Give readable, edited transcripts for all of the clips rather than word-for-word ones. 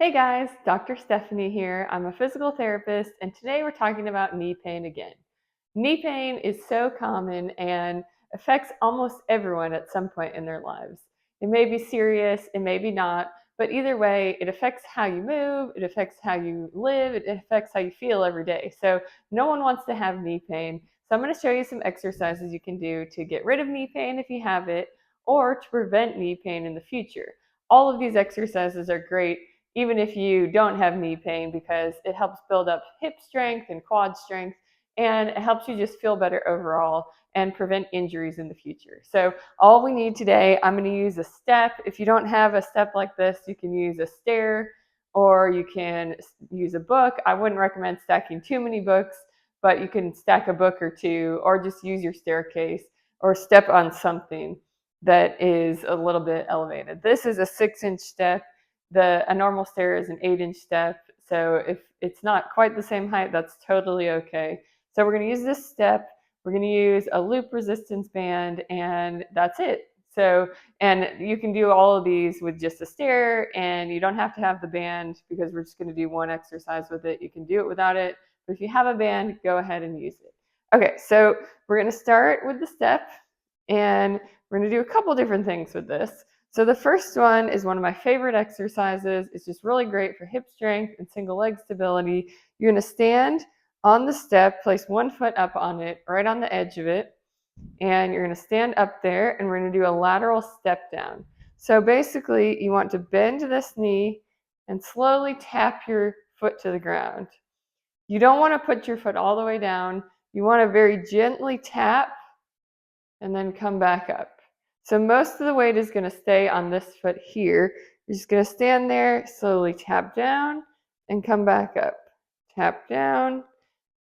Hey guys, Dr. Stephanie here. I'm a physical therapist, and today we're talking about knee pain again. Knee pain is so common and affects almost everyone at some point in their lives. It may be serious, it may be not, but either way, it affects how you move, it affects how you live, it affects how you feel every day. So, no one wants to have knee pain. So, I'm going to show you some exercises you can do to get rid of knee pain if you have it, or to prevent knee pain in the future. All of these exercises are great even if you don't have knee pain because it helps build up hip strength and quad strength, and it helps you just feel better overall and prevent injuries in the future. So all we need today, I'm going to use a step. If you don't have a step like this, you can use a stair or you can use a book. I wouldn't recommend stacking too many books, but you can stack a book or two or just use your staircase or step on something that is a little bit elevated. This is a 6-inch step. A normal stair is an 8-inch step. So if it's not quite the same height, that's totally okay. So we're going to use this step. We're going to use a loop resistance band, and that's it. So, and you can do all of these with just a stair, and you don't have to have the band because we're just going to do one exercise with it. You can do it without it, but if you have a band, go ahead and use it. Okay, so we're going to start with the step, and we're going to do a couple different things with this. So the first one is one of my favorite exercises. It's just really great for hip strength and single leg stability. You're going to stand on the step, place one foot up on it, right on the edge of it, and you're going to stand up there, and we're going to do a lateral step down. So basically, you want to bend this knee and slowly tap your foot to the ground. You don't want to put your foot all the way down. You want to very gently tap and then come back up. So most of the weight is going to stay on this foot here. You're just going to stand there, slowly tap down and come back up. Tap down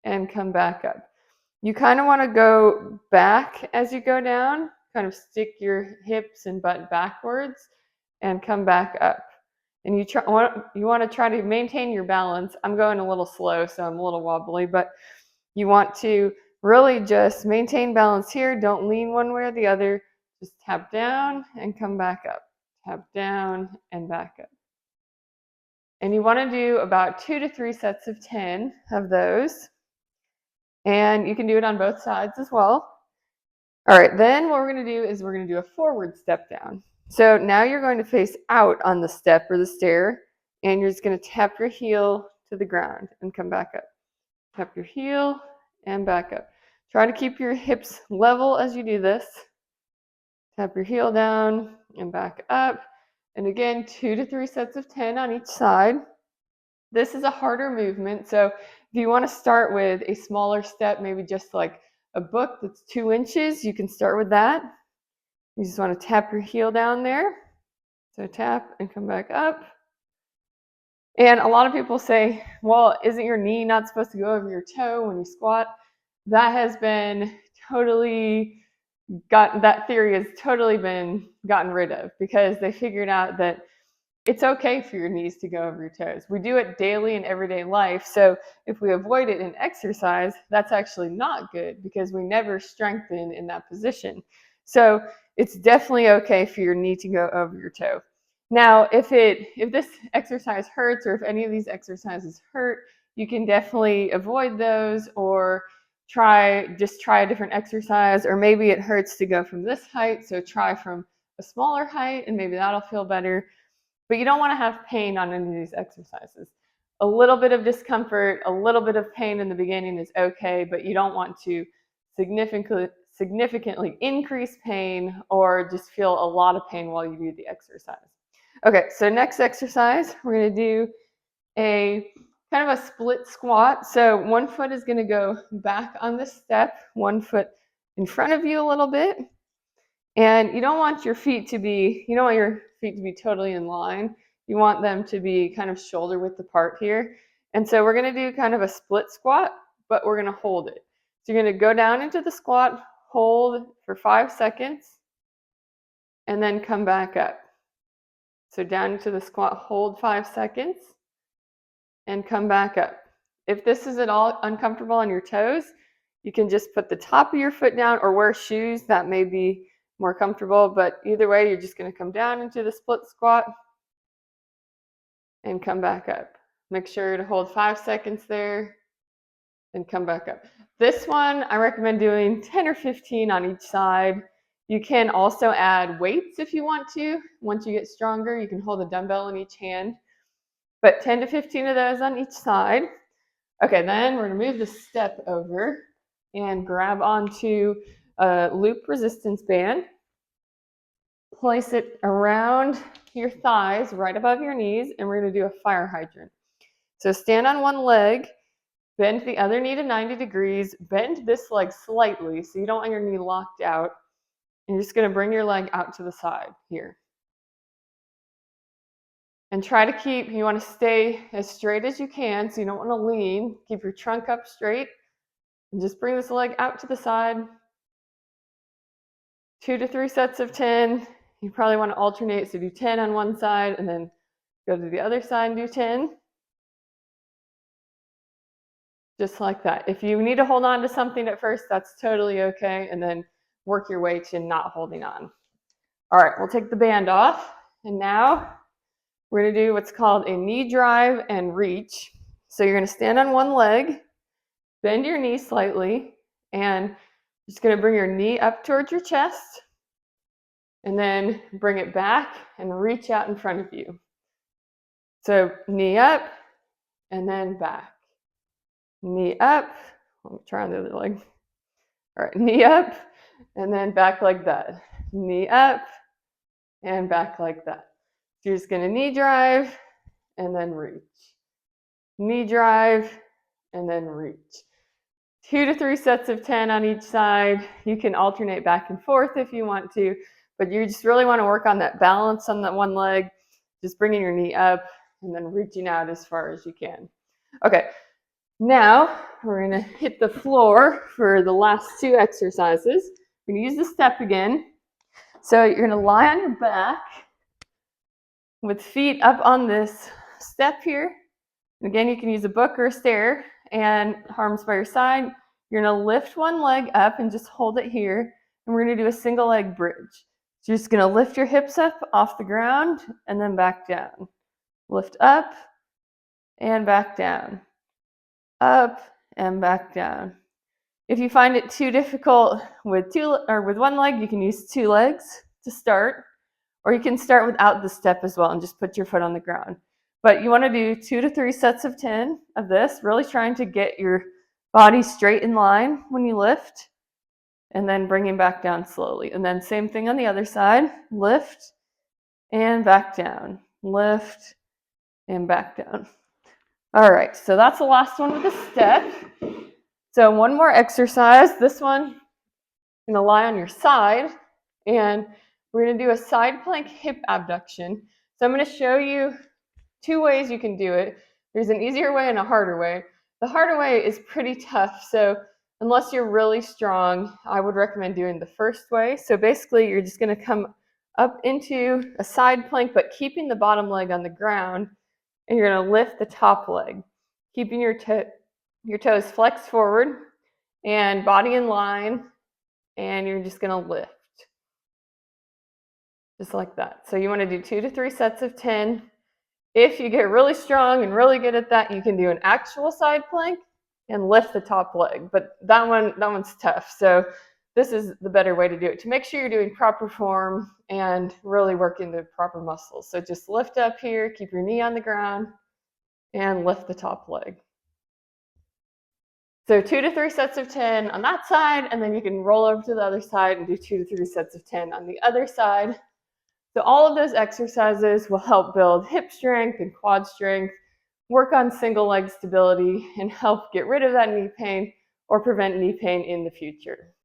and come back up. You kind of want to go back as you go down, kind of stick your hips and butt backwards and come back up. And you want to try to maintain your balance. I'm going a little slow, so I'm a little wobbly, but you want to really just maintain balance here. Don't lean one way or the other. Just tap down and come back up. Tap down and back up. And you want to do about 2 to 3 sets of 10 of those. And you can do it on both sides as well. All right, then what we're going to do is we're going to do a forward step down. So now you're going to face out on the step or the stair, and you're just going to tap your heel to the ground and come back up. Tap your heel and back up. Try to keep your hips level as you do this. Tap your heel down and back up. And again, 2 to 3 sets of 10 on each side. This is a harder movement, so if you want to start with a smaller step, maybe just like a book that's 2 inches, you can start with that. You just want to tap your heel down there. So tap and come back up. And a lot of people say, well, isn't your knee not supposed to go over your toe when you squat? That has been that theory has totally been gotten rid of because they figured out that it's okay for your knees to go over your toes. We do it daily in everyday life. So if we avoid it in exercise, that's actually not good because we never strengthen in that position. So it's definitely okay for your knee to go over your toe. Now, if this exercise hurts or if any of these exercises hurt, you can definitely avoid those or try a different exercise, or maybe it hurts to go from this height, so try from a smaller height and maybe that'll feel better. But you don't want to have pain on any of these exercises. A little bit of discomfort, a little bit of pain in the beginning is okay, but you don't want to significantly increase pain or just feel a lot of pain while you do the exercise. Okay, so next exercise, we're going to do a kind of a split squat. So one foot is going to go back on the step, one foot in front of you a little bit. And you don't want your feet to be totally in line. You want them to be kind of shoulder width apart here. And so we're going to do kind of a split squat, but we're going to hold it. So you're going to go down into the squat, hold for 5 seconds, and then come back up. So down into the squat, hold 5 seconds, and come back up. If this is at all uncomfortable on your toes, you can just put the top of your foot down or wear shoes. That may be more comfortable, but either way, you're just going to come down into the split squat and come back up. Make sure to hold 5 seconds there and come back up. This one, I recommend doing 10 or 15 on each side. You can also add weights if you want to. Once you get stronger, you can hold a dumbbell in each hand. But 10 to 15 of those on each side. Okay, then we're gonna move the step over and grab onto a loop resistance band. Place it around your thighs, right above your knees, and we're gonna do a fire hydrant. So stand on one leg, bend the other knee to 90 degrees, bend this leg slightly so you don't want your knee locked out. And you're just gonna bring your leg out to the side here. And try to keep, you wanna stay as straight as you can, so you don't wanna lean. Keep your trunk up straight, and just bring this leg out to the side. 2 to 3 sets of 10. You probably wanna alternate, so do 10 on one side, and then go to the other side and do 10. Just like that. If you need to hold on to something at first, that's totally okay, and then work your way to not holding on. All right, we'll take the band off, and now we're gonna do what's called a knee drive and reach. So you're gonna stand on one leg, bend your knee slightly, and just gonna bring your knee up towards your chest, and then bring it back and reach out in front of you. So knee up, and then back. Knee up, let me try on the other leg. All right, knee up, and then back like that. Knee up, and back like that. So you're just gonna knee drive, and then reach. Knee drive, and then reach. 2 to 3 sets of 10 on each side. You can alternate back and forth if you want to, but you just really wanna work on that balance on that one leg, just bringing your knee up, and then reaching out as far as you can. Okay. Now, we're gonna hit the floor for the last 2 exercises. We're gonna use the step again. So you're gonna lie on your back with feet up on this step here. And again, you can use a book or a stair, and arms by your side. You're gonna lift one leg up and just hold it here. And we're gonna do a single leg bridge. So you're just gonna lift your hips up off the ground and then back down. Lift up and back down. Up and back down. If you find it too difficult with one leg, you can use 2 legs to start, or you can start without the step as well and just put your foot on the ground. But you want to do 2 to 3 sets of 10 of this, really trying to get your body straight in line when you lift, and then bringing back down slowly. And then same thing on the other side, lift and back down, lift and back down. All right, so that's the last one with the step. So one more exercise. This one, you're gonna lie on your side, and we're gonna do a side plank hip abduction. So I'm gonna show you 2 ways you can do it. There's an easier way and a harder way. The harder way is pretty tough, so unless you're really strong, I would recommend doing the first way. So basically, you're just gonna come up into a side plank, but keeping the bottom leg on the ground, and you're gonna lift the top leg, keeping your toes flexed forward and body in line, and you're just gonna lift. Just like that. So you wanna do 2 to 3 sets of 10. If you get really strong and really good at that, you can do an actual side plank and lift the top leg, but that one's tough. So this is the better way to do it, to make sure you're doing proper form and really working the proper muscles. So just lift up here, keep your knee on the ground, and lift the top leg. So 2 to 3 sets of 10 on that side, and then you can roll over to the other side and do 2 to 3 sets of 10 on the other side. So all of those exercises will help build hip strength and quad strength, work on single leg stability, and help get rid of that knee pain or prevent knee pain in the future.